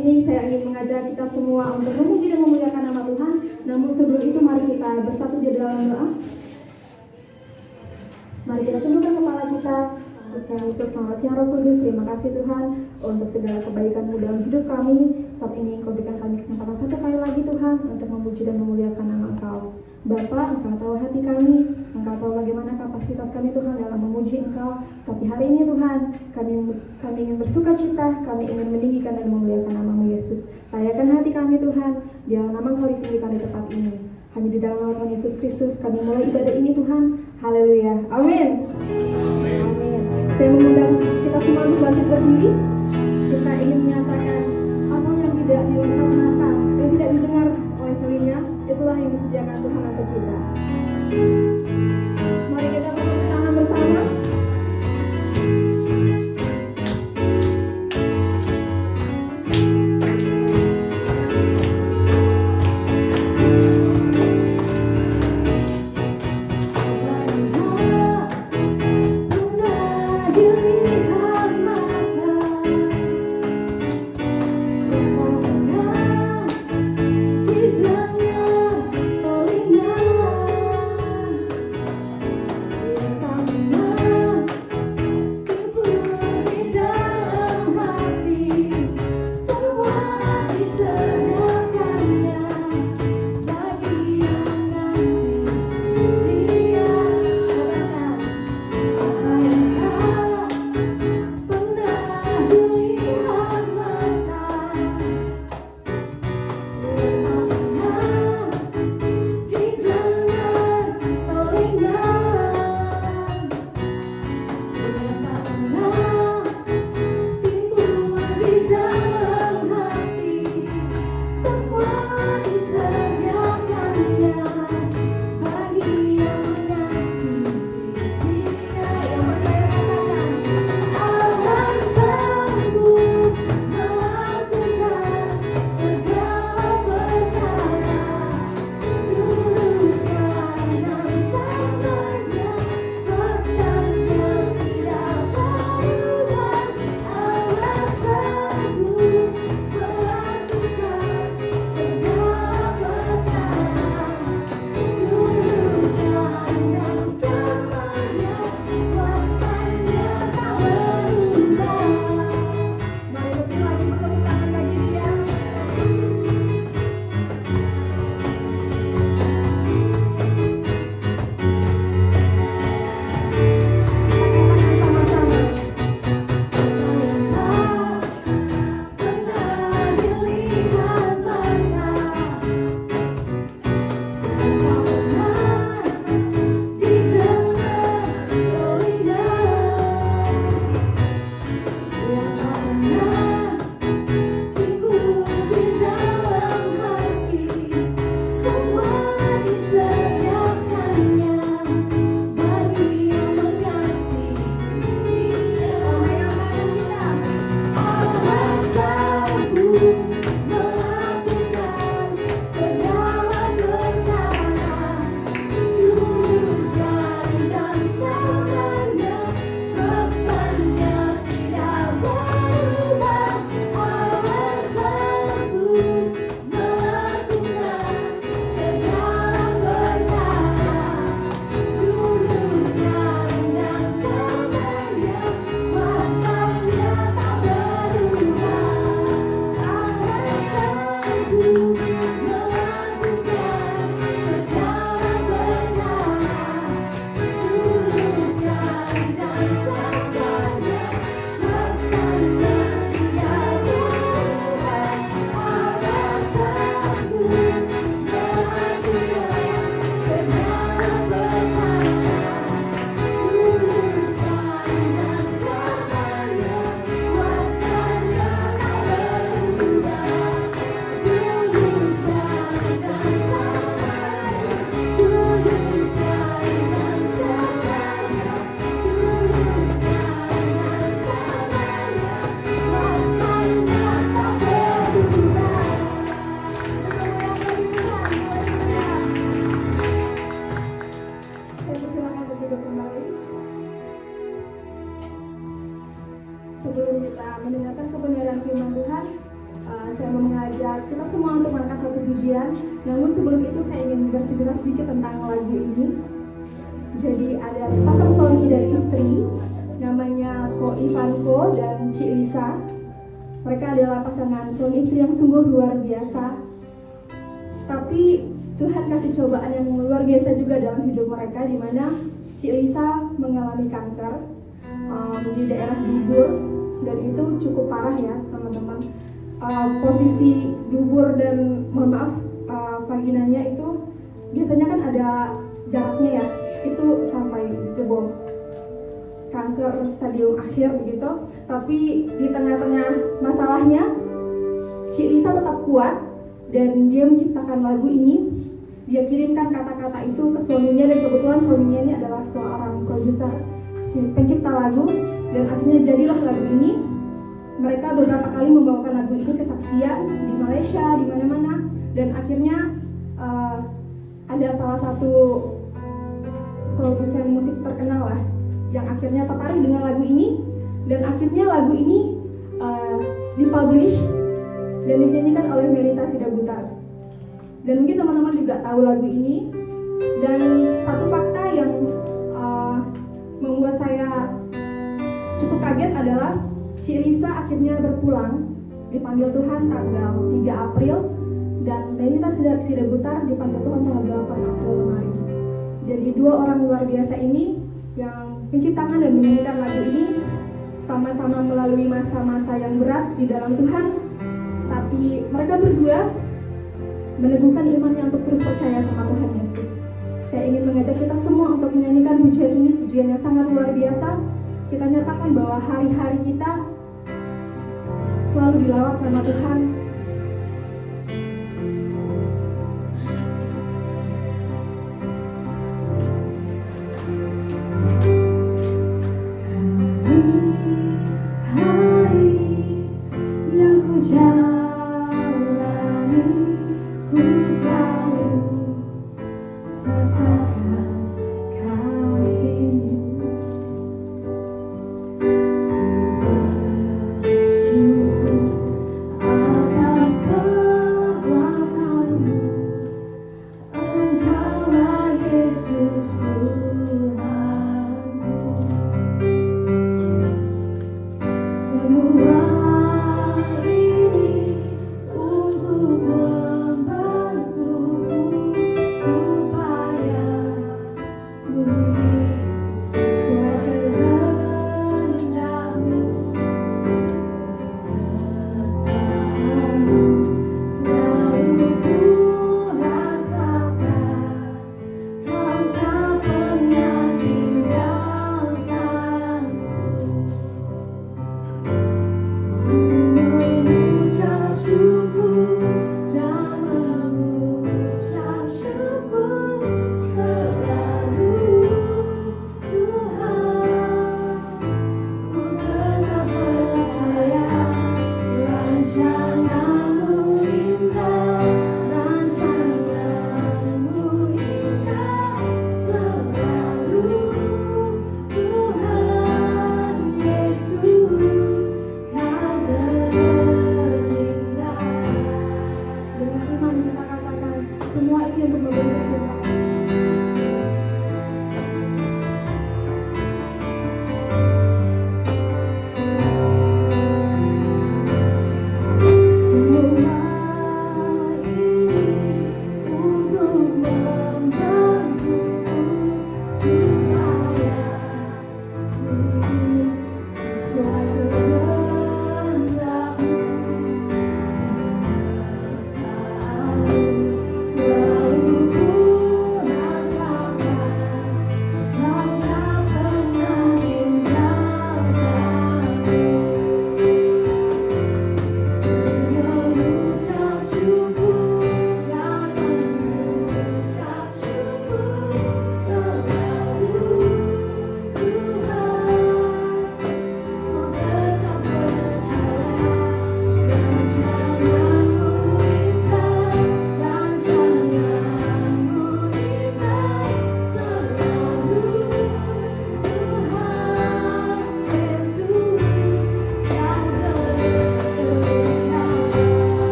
ini saya ingin mengajak kita semua untuk memuji dan memuliakan nama Tuhan. Namun sebelum itu mari kita bersatu di dalam doa. Mari kita tundukkan kepala kita. Tuhan Yesus, nama Tuhan Roh Kudus, terima kasih Tuhan untuk segala kebaikan-Mu dalam hidup kami. Saat ini Engkau berikan kami kesempatan satu kali lagi Tuhan untuk memuji dan memuliakan nama Engkau. Bapa, Engkau tahu hati kami, Engkau tahu bagaimana kapasitas kami Tuhan dalam memuji Engkau. Tapi hari ini Tuhan, kami ingin bersuka cita, kami ingin meninggikan dan memuliakan nama-Mu Yesus. Layakan hati kami Tuhan, biar nama Engkau ditinggikan di tempat ini. Hanya di dalam nama Tuhan Yesus Kristus kami mulai ibadah ini Tuhan. Haleluya. Amin. Amin. Saya mengundang kita semua untuk bangkit berdiri. Kita ingin menyatakan apa yang tidak dilihat mata, yang tidak didengar oleh telinga, itulah yang disediakan Tuhan untuk kita. Mari kita tepuk tangan bersama. mengajak kita semua untuk mengangkat satu pujian. Namun sebelum itu saya ingin bercerita sedikit tentang lagu ini. Jadi ada sepasang suami dan istri, namanya Ko Ivanko dan Ci Lisa. Mereka adalah pasangan suami istri yang sungguh luar biasa. Tapi Tuhan kasih cobaan yang luar biasa juga dalam hidup mereka, di mana Ci Lisa mengalami kanker di daerah dubur, dan itu cukup parah ya teman-teman. Posisi dubur dan vaginanya itu biasanya kan ada jaraknya ya, itu sampai jebol, kanker stadium akhir begitu. Tapi di tengah-tengah masalahnya Ci Lisa tetap kuat dan dia menciptakan lagu ini. Dia kirimkan kata-kata itu ke suaminya, dan kebetulan suaminya ini adalah seorang produser, pencipta lagu, dan akhirnya jadilah lagu ini. Mereka beberapa kali membawakan lagu ini kesaksian di Malaysia, di mana-mana, dan akhirnya ada salah satu produsen musik terkenal lah yang akhirnya tertarik dengan lagu ini, dan akhirnya lagu ini dipublish dan dinyanyikan oleh Melita Sidabutar. Dan mungkin teman-teman juga tahu lagu ini. Dan satu fakta yang membuat saya cukup kaget adalah Ci Lisa akhirnya berpulang, dipanggil Tuhan tanggal 3 April, dan Melita Sidabutar dipanggil Tuhan tanggal 8 April kemarin. Jadi dua orang luar biasa ini yang menciptakan dan menyanyikan lagu ini sama-sama melalui masa-masa yang berat di dalam Tuhan, tapi mereka berdua meneguhkan imannya untuk terus percaya sama Tuhan Yesus. Saya ingin mengajak kita semua untuk menyanyikan pujian ini, pujian yang sangat luar biasa. Kita nyatakan bahwa hari-hari kita selalu dilawat sama Tuhan. Aku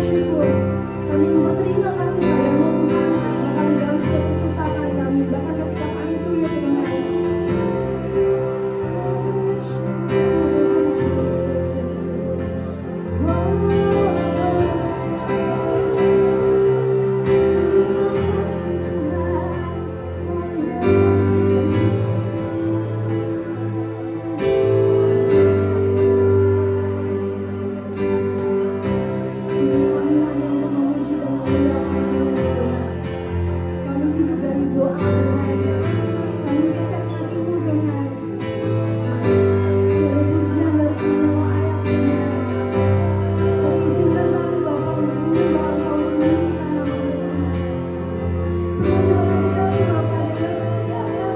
bersyukur. Kami berterima kasih padamu Tuhan, bahkan di dalam setiap kesesakan kami, bahkan ketika kami sulit Tuhan. Kami hidup dari doa Tuhan. Kami geser hatimu Tuhan. Dari pujian dari semua ayat Tuhan. Kami izinkan kami Bapa untuk menyembah Engkau, meninggikan nama Tuhan. Permohonan kami Bapa dengan setiap rasa.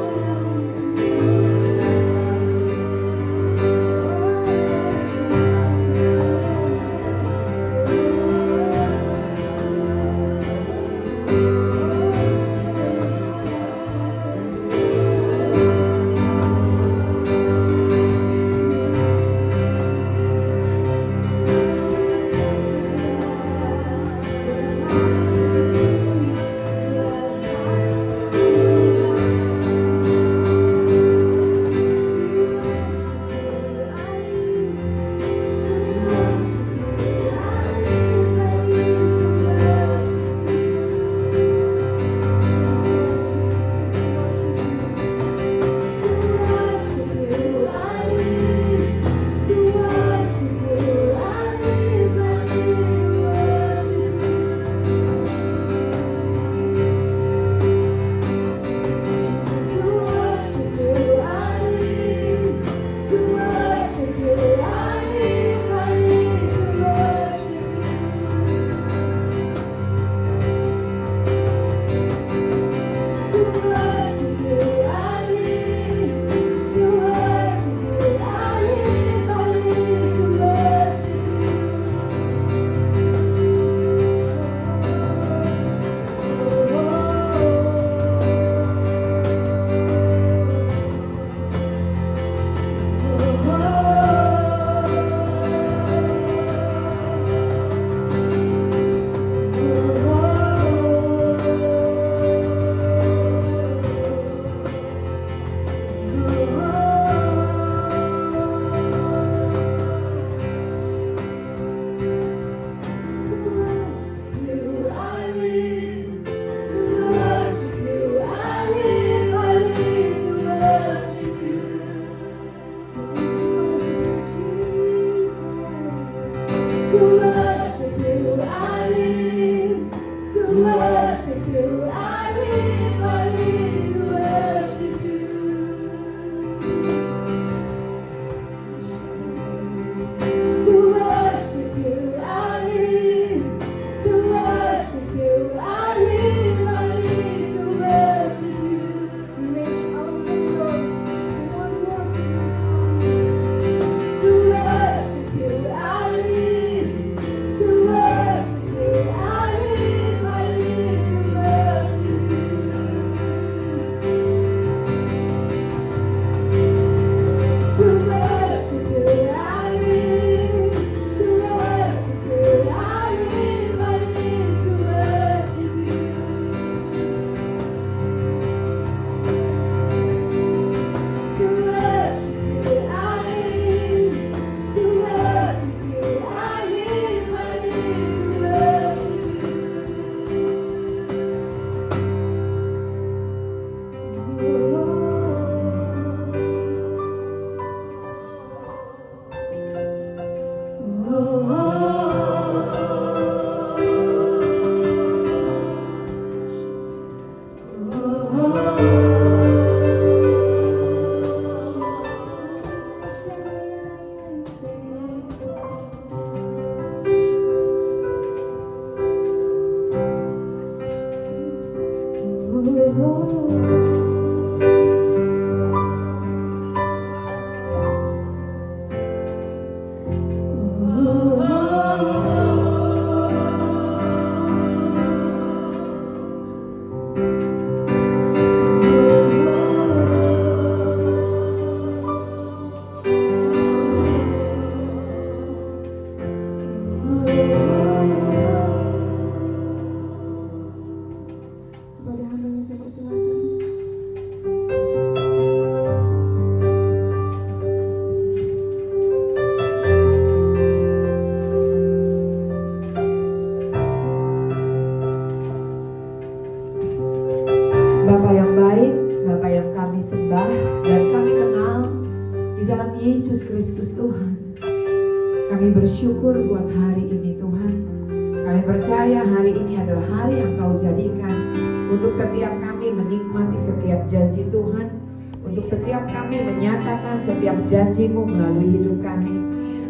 percaya hari ini adalah hari yang Kau jadikan untuk setiap kami menikmati setiap janji Tuhan, untuk setiap kami menyatakan setiap janji-Mu melalui hidup kami.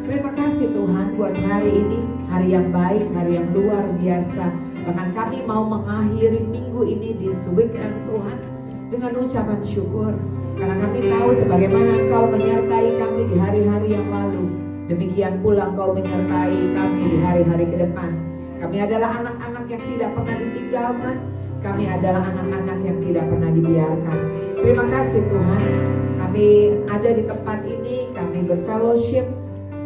Terima kasih Tuhan buat hari ini, hari yang baik, hari yang luar biasa. Bahkan kami mau mengakhiri minggu ini di weekend Tuhan dengan ucapan syukur, karena kami tahu sebagaimana Engkau menyertai kami di hari-hari yang lalu, demikian pula Engkau menyertai kami di hari-hari ke depan. Kami adalah anak-anak yang tidak pernah ditinggalkan, kami adalah anak-anak yang tidak pernah dibiarkan. Terima kasih Tuhan, kami ada di tempat ini, kami berfellowship,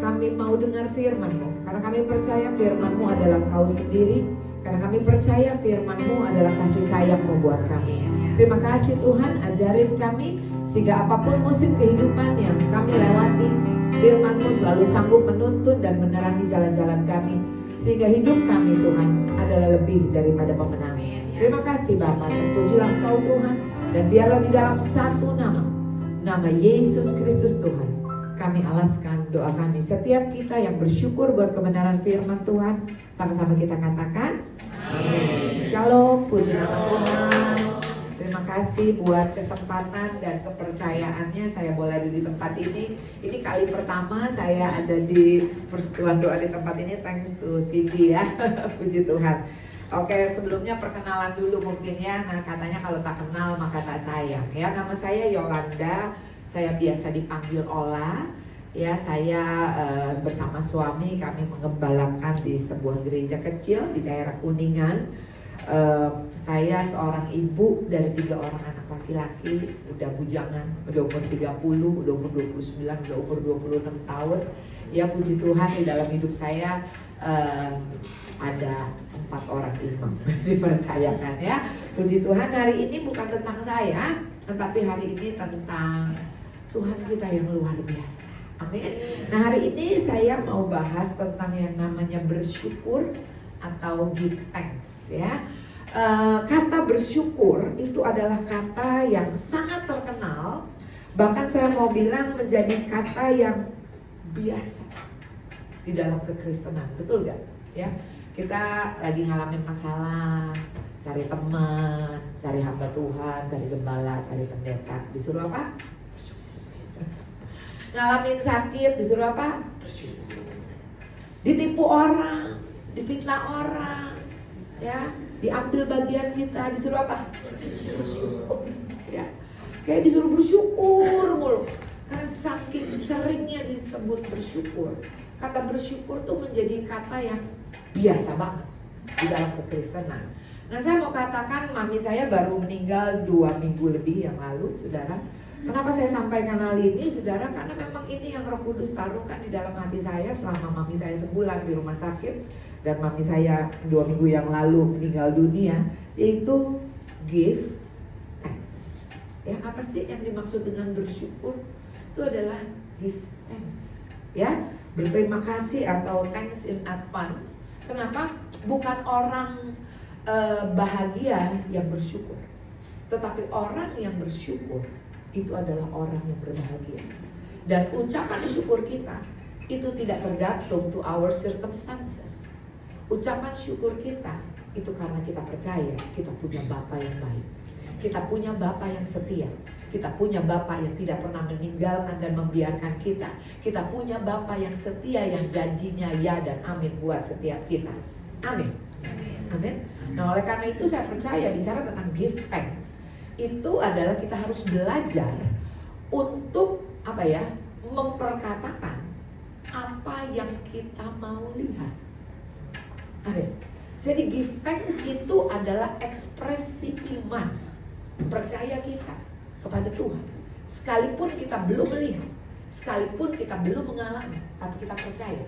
kami mau dengar firman-Mu, karena kami percaya firman-Mu adalah Engkau sendiri, karena kami percaya firman-Mu adalah kasih sayang-Mu buat kami. Terima kasih Tuhan, ajarin kami sehingga apapun musim kehidupan yang kami lewati, firman-Mu selalu sanggup menuntun dan menerangi jalan-jalan kami, sehingga hidup kami Tuhan adalah lebih daripada pemenang. Terima kasih Bapa, terpujilah Engkau Tuhan, dan biarlah di dalam satu nama Yesus Kristus Tuhan, kami alaskan doa kami. Setiap kita yang bersyukur buat kebenaran firman Tuhan, sama-sama kita katakan amin. Shalom, puji nama Tuhan. Terima kasih buat kesempatan dan kepercayaannya saya boleh ada di tempat ini. Ini kali pertama saya ada di persekutuan doa di tempat ini, thanks to Cindy ya. Puji Tuhan. Oke, sebelumnya perkenalan dulu mungkin ya. Nah, katanya kalau tak kenal maka tak sayang ya. Nama saya Yolanda, saya biasa dipanggil Ola. Ya, saya bersama suami kami mengembalakan di sebuah gereja kecil di daerah Kuningan. Saya seorang ibu dari 3 orang anak laki-laki, udah bujangan, udah umur 30, udah umur 29, udah umur 26 tahun. Ya puji Tuhan di dalam hidup saya ada 4 orang imam dipercayakan ya. Puji Tuhan, hari ini bukan tentang saya, tetapi hari ini tentang Tuhan kita yang luar biasa. Amin. Nah, hari ini saya mau bahas tentang yang namanya bersyukur atau give thanks ya. Kata bersyukur itu adalah kata yang sangat terkenal, bahkan saya mau bilang menjadi kata yang biasa di dalam kekristenan, betul gak? Ya, kita lagi ngalamin masalah, cari teman, cari hamba Tuhan, cari gembala, cari pendeta, disuruh apa? Ngalamin sakit, disuruh apa? Ditipu orang, difitnah orang, ya, diambil bagian kita, disuruh apa? Bersyukur, ya. Kayak disuruh bersyukur mulu. Karena saking seringnya disebut bersyukur, kata bersyukur tuh menjadi kata yang biasa banget di dalam kekristenan. Nah, saya mau katakan mami saya baru meninggal 2 minggu lebih yang lalu, saudara. Kenapa saya sampaikan hal ini, saudara? Karena memang ini yang Roh Kudus taruhkan di dalam hati saya selama mami saya sebulan di rumah sakit. Dan mami saya 2 minggu yang lalu meninggal dunia, yaitu give thanks. Ya, apa sih yang dimaksud dengan bersyukur? Itu adalah give thanks. Ya, berterima kasih atau thanks in advance. Kenapa? Bukan orang bahagia yang bersyukur, tetapi orang yang bersyukur itu adalah orang yang berbahagia. Dan ucapan syukur kita itu tidak tergantung to our circumstances. Ucapan syukur kita itu karena kita percaya kita punya Bapa yang baik, kita punya Bapa yang setia, kita punya Bapa yang tidak pernah meninggalkan dan membiarkan kita. Kita punya Bapa yang setia, yang janjinya ya dan amin buat setiap kita. Amin. Amin. Nah, oleh karena itu saya percaya bicara tentang give thanks itu adalah kita harus belajar untuk apa ya, memperkatakan apa yang kita mau lihat. Amin. Jadi give thanks itu adalah ekspresi iman, percaya kita kepada Tuhan. Sekalipun kita belum melihat, sekalipun kita belum mengalami, tapi kita percaya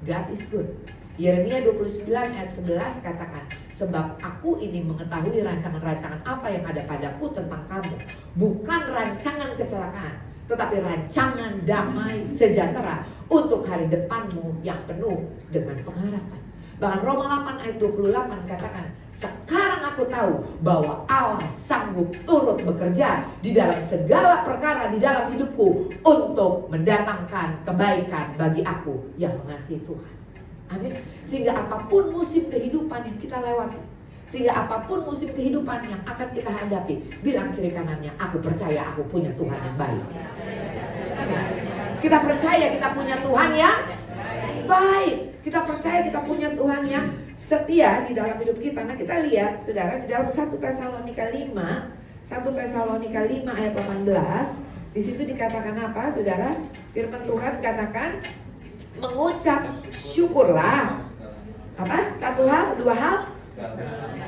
God is good. Yeremia 29 ayat 11 katakan, sebab aku ini mengetahui rancangan-rancangan apa yang ada padaku tentang kamu, bukan rancangan kecelakaan, tetapi rancangan damai sejahtera untuk hari depanmu yang penuh dengan pengharapan. Bahkan Roma 8 ayat 28 katakan, sekarang aku tahu bahwa Allah sanggup turut bekerja di dalam segala perkara di dalam hidupku untuk mendatangkan kebaikan bagi aku yang mengasihi Tuhan. Amin. Sehingga apapun musim kehidupan yang kita lewati, sehingga apapun musim kehidupan yang akan kita hadapi, bilang kiri kanannya, aku percaya aku punya Tuhan yang baik. Amin. Kita percaya kita punya Tuhan yang baik. Kita percaya kita punya Tuhan yang setia di dalam hidup kita. Nah, kita lihat saudara di dalam 1 Tesalonika 5 ayat 18. Di situ dikatakan apa saudara? Firman Tuhan katakan, mengucap syukurlah. Apa? Satu hal, dua hal?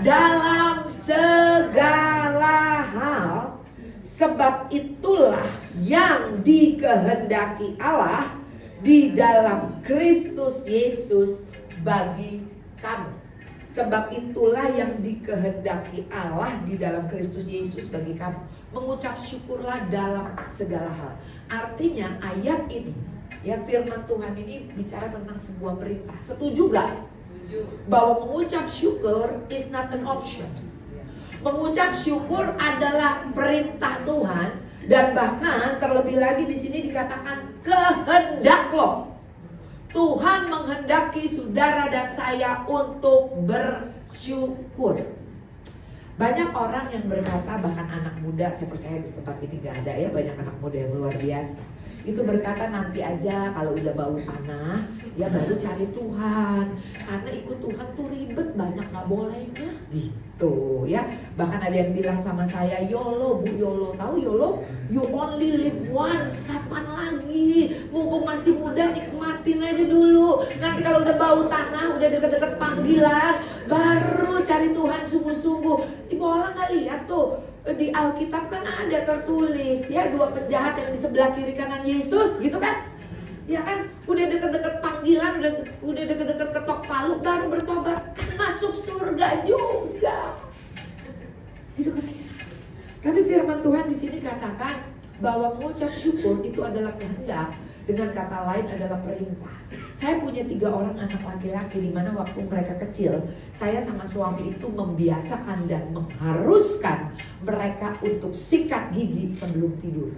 Dalam segala hal, sebab itulah yang dikehendaki Allah di dalam Kristus Yesus bagi kamu. Sebab itulah yang dikehendaki Allah di dalam Kristus Yesus bagi kamu. Mengucap syukurlah dalam segala hal. Artinya ayat ini, ya, firman Tuhan ini bicara tentang sebuah perintah. Setuju gak? Bahwa mengucap syukur is not an option. Mengucap syukur adalah perintah Tuhan, dan bahkan terlebih lagi di sini dikatakan kehendak loh. Tuhan menghendaki saudara dan saya untuk bersyukur. Banyak orang yang berkata, bahkan anak muda, saya percaya di tempat ini gak ada ya, banyak anak muda yang luar biasa. Itu berkata nanti aja kalau udah bau tanah, ya baru cari Tuhan. Karena ikut Tuhan tuh ribet, banyak gak bolehnya gitu ya. Bahkan ada yang bilang sama saya, YOLO Bu, YOLO. Tahu YOLO? You only live once. Kapan lagi? Mumpung masih muda, nikmatin aja dulu. Nanti kalau udah bau tanah, udah deket-deket panggilan, baru cari Tuhan sungguh-sungguh. Ibu Ola gak lihat tuh, di Alkitab kan ada tertulis ya, dua penjahat yang di sebelah kiri kanan Yesus gitu kan. Ya kan, udah deket-deket panggilan, udah deket-deket ketok palu, baru bertobat, kan masuk surga juga. Gitu katanya. Tapi firman Tuhan di sini katakan bahwa mengucap syukur itu adalah kehendak, dengan kata lain adalah perintah. Saya punya 3 orang anak laki-laki, di mana waktu mereka kecil, saya sama suami itu membiasakan dan mengharuskan mereka untuk sikat gigi sebelum tidur.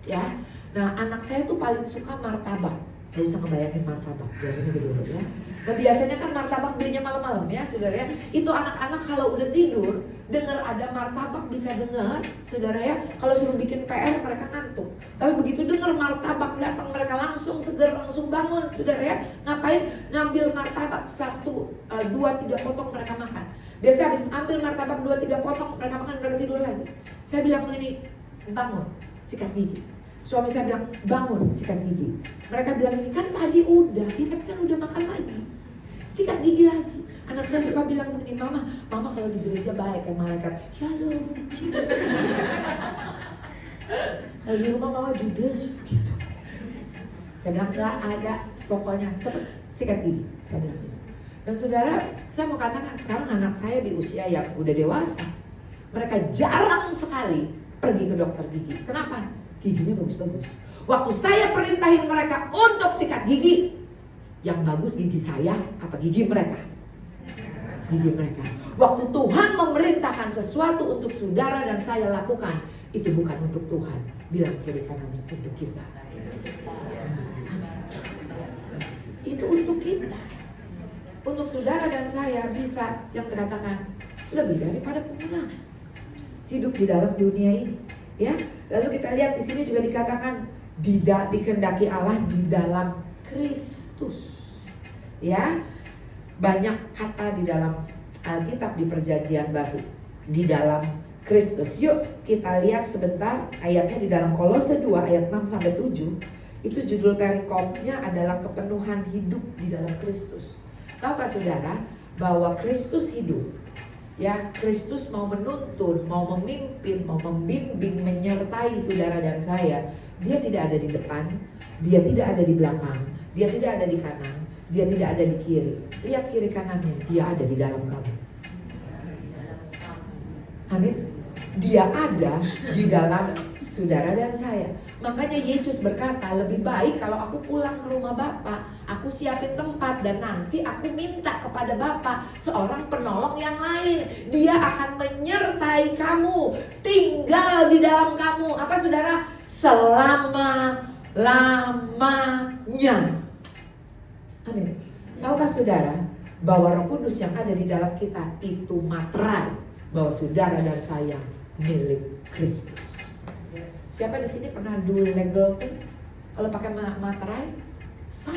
Ya, nah anak saya tuh paling suka martabak. Gak usah ngebayangin martabak, biarin aja dulu ya. Nah biasanya kan martabak belinya malam-malam ya saudara ya. Itu anak-anak kalau udah tidur, dengar ada martabak bisa dengar saudara ya. Kalau suruh bikin PR mereka ngantuk. Tapi begitu dengar martabak datang, mereka langsung seger, langsung bangun saudara ya. Ngapain? Ngambil martabak 1, 2, 3 potong mereka makan. Biasa habis ambil martabak 2, 3 potong mereka makan, mereka tidur lagi. Saya bilang begini, bangun, sikat gigi. Suami saya bilang, bangun, sikat gigi. Mereka bilang ini, kan tadi udah, ya tapi kan udah makan lagi, sikat gigi lagi. Anak saya suka bilang begini, mama kalau di gereja baik kayak malaikat. Shalom. Kalau di rumah mama judes gitu. Saya bilang gak ada, pokoknya cepet sikat gigi. Saya bilang gitu. Dan saudara, saya mau katakan sekarang anak saya di usia yang udah dewasa, mereka jarang sekali pergi ke dokter gigi. Kenapa? Giginya bagus-bagus. Waktu saya perintahin mereka untuk sikat gigi, yang bagus gigi saya apa gigi mereka? Gigi mereka. Waktu Tuhan memerintahkan sesuatu untuk saudara dan saya lakukan, itu bukan untuk Tuhan. Bilang kiri kanannya, untuk kita. Itu untuk kita. Untuk saudara dan saya bisa yang dikatakan lebih daripada pemenang. Hidup di dalam dunia ini. Ya, lalu kita lihat di sini juga dikatakan dikehendaki Allah di dalam Kristus. Ya, banyak kata di dalam Alkitab di Perjanjian Baru di dalam Kristus. Yuk kita lihat sebentar ayatnya di dalam Kolose 2 ayat 6 sampai 7. Itu judul perikopnya adalah kepenuhan hidup di dalam Kristus. Tahukah saudara bahwa Kristus hidup? Ya, Kristus mau menuntun, mau memimpin, mau membimbing, menyertai saudara dan saya. Dia tidak ada di depan, dia tidak ada di belakang, dia tidak ada di kanan, dia tidak ada di kiri. Lihat kiri kanannya, dia ada di dalam kamu. Amin. Dia ada di dalam saudara dan saya. Makanya Yesus berkata, lebih baik kalau aku pulang ke rumah Bapa, aku siapin tempat dan nanti aku minta kepada Bapa seorang penolong yang lain. Dia akan menyertai kamu, tinggal di dalam kamu. Apa saudara? Selama-lamanya. Amin. Tahukah saudara bahwa Roh Kudus yang ada di dalam kita itu materai bahwa saudara dan saya milik Kristus. Siapa di sini pernah do legal things? Kalau pakai materai sah,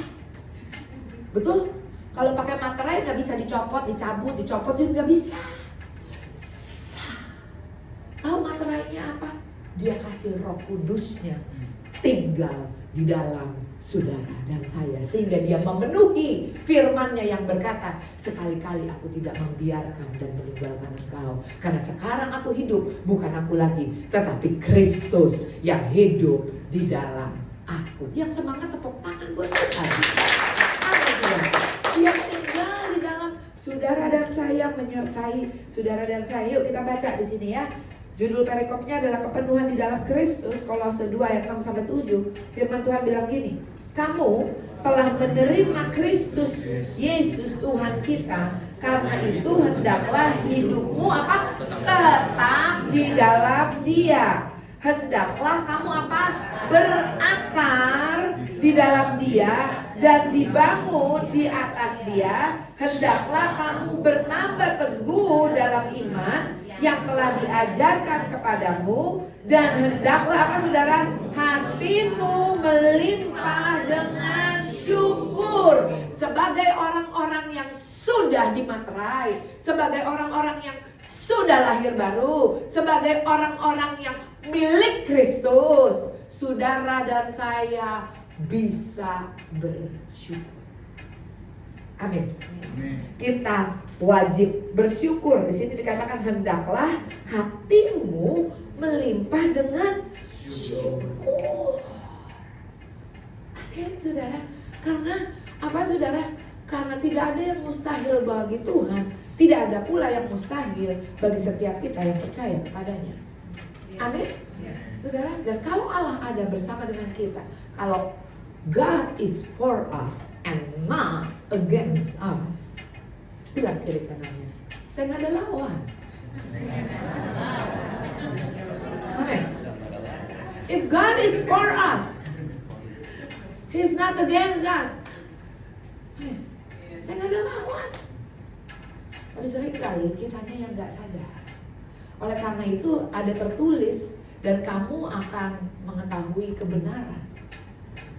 betul? Kalau pakai materai nggak bisa dicopot, dicabut, dicopot juga nggak bisa. Sah. Tahu materainya apa? Dia kasih Roh Kudusnya tinggal di dalam saudara dan saya, sehingga dia memenuhi firman-Nya yang berkata, sekali-kali aku tidak membiarkan dan meninggalkan engkau, karena sekarang aku hidup, bukan aku lagi, tetapi Kristus yang hidup di dalam aku. Yang semangat tepuk tangan buat Tuhan. Dia tinggal di dalam saudara dan saya, menyertai saudara dan saya. Yuk kita baca di sini ya. Judul perikopnya adalah kepenuhan di dalam Kristus, Kolose 2 ayat 6-7. Firman Tuhan bilang gini, kamu telah menerima Kristus Yesus Tuhan kita, karena itu hendaklah hidupmu apa? Tetap di dalam Dia. Hendaklah kamu apa? Berakar di dalam Dia dan dibangun di atas Dia. Hendaklah kamu bertambah teguh dalam iman yang telah diajarkan kepadamu, dan hendaklah apa saudara? Hatimu melimpah dengan syukur, sebagai orang-orang yang sudah dimaterai, sebagai orang-orang yang sudah lahir baru, sebagai orang-orang yang milik Kristus. Saudara dan saya bisa bersyukur. Amin. Kita wajib bersyukur. Di sini dikatakan hendaklah hatimu melimpah dengan syukur. Amin, saudara. Karena apa, saudara? Karena tidak ada yang mustahil bagi Tuhan, tidak ada pula yang mustahil bagi setiap kita yang percaya kepadanya. Amin, saudara. Dan kalau Allah ada bersama dengan kita, kalau God is for us and not against us, bilang kiri kanannya, saya nggak ada lawan. Amin. If God is for us, He's not against us. Saya nggak ada lawan. Tapi seringkali kitanya yang nggak sadar. Oleh karena itu ada tertulis, dan kamu akan mengetahui kebenaran,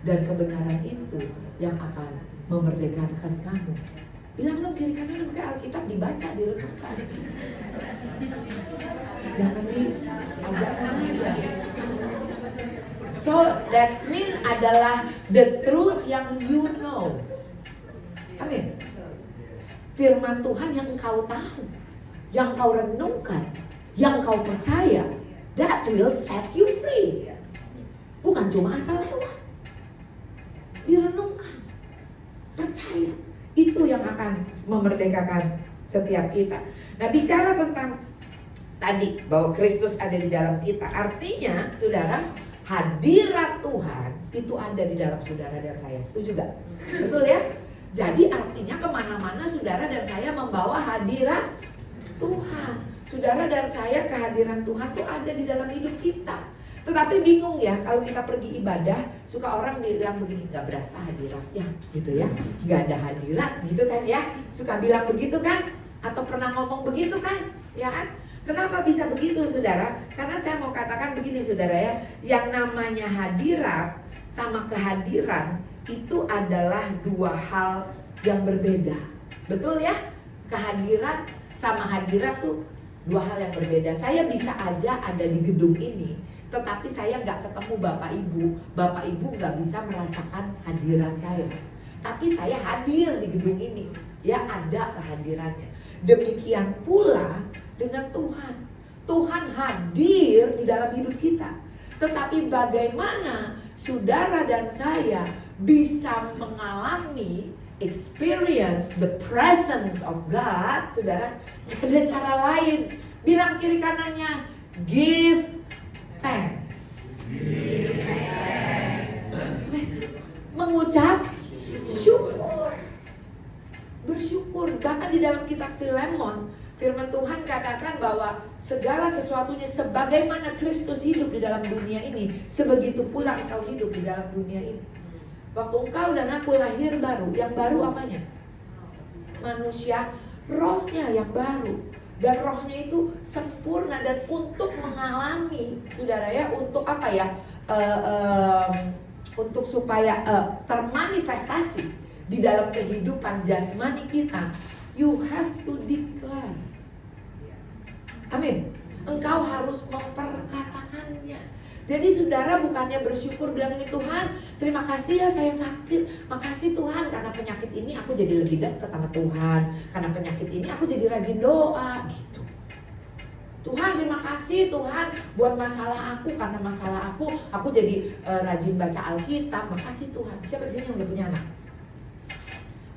dan kebenaran itu yang akan memerdekakan kamu. Bilang dong kiri kanan, pakai Alkitab dibaca, direnungkan. Jangan diajarkan aja. So that's mean adalah the truth yang you know. Amin. Firman Tuhan yang kau tahu, yang kau renungkan, yang kau percaya, that will set you free. Bukan cuma asal lewat. Direnungkan, percaya, itu yang akan memerdekakan setiap kita. Nah, bicara tentang tadi bahwa Kristus ada di dalam kita, artinya saudara, hadirat Tuhan itu ada di dalam saudara dan saya. Setuju gak? Betul ya? Jadi artinya kemana-mana saudara dan saya membawa hadirat Tuhan. Saudara dan saya, kehadiran Tuhan itu ada di dalam hidup kita. Tetapi bingung ya, kalau kita pergi ibadah, suka orang bilang begini, gak berasa hadiratnya gitu ya, gak ada hadirat gitu kan ya. Suka bilang begitu kan? Atau pernah ngomong begitu kan? Ya kan? Kenapa bisa begitu saudara? Karena saya mau katakan begini saudara ya, yang namanya hadirat sama kehadiran itu adalah dua hal yang berbeda. Betul ya? Kehadiran sama hadirat tuh dua hal yang berbeda. Saya bisa aja ada di gedung ini, tetapi saya nggak ketemu Bapak Ibu nggak bisa merasakan hadirat saya. Tapi saya hadir di gedung ini, ya ada kehadirannya. Demikian pula dengan Tuhan. Tuhan hadir di dalam hidup kita. Tetapi bagaimana saudara dan saya bisa mengalami experience the presence of God, saudara? Ada cara lain. Bilang kiri kanannya, give thanks. Mengucap syukur, bersyukur. Bahkan di dalam kitab Filemon, firman Tuhan katakan bahwa segala sesuatunya sebagaimana Kristus hidup di dalam dunia ini, sebegitu pula engkau hidup di dalam dunia ini. Waktu engkau dan aku lahir baru, yang baru apanya? manusia rohnya yang baru. Dan rohnya itu sempurna, dan untuk mengalami, saudara ya, untuk apa ya, untuk supaya termanifestasi di dalam kehidupan jasmani kita, you have to declare. Amin. Engkau harus memperkatakannya. Jadi saudara bukannya bersyukur bilang ini, Tuhan terima kasih ya saya sakit, makasih Tuhan karena penyakit ini aku jadi lebih dekat sama Tuhan, karena penyakit ini aku jadi rajin doa gitu. Tuhan terima kasih Tuhan buat masalah aku, karena masalah aku jadi rajin baca Alkitab, makasih Tuhan. Siapa di sini yang udah punya anak?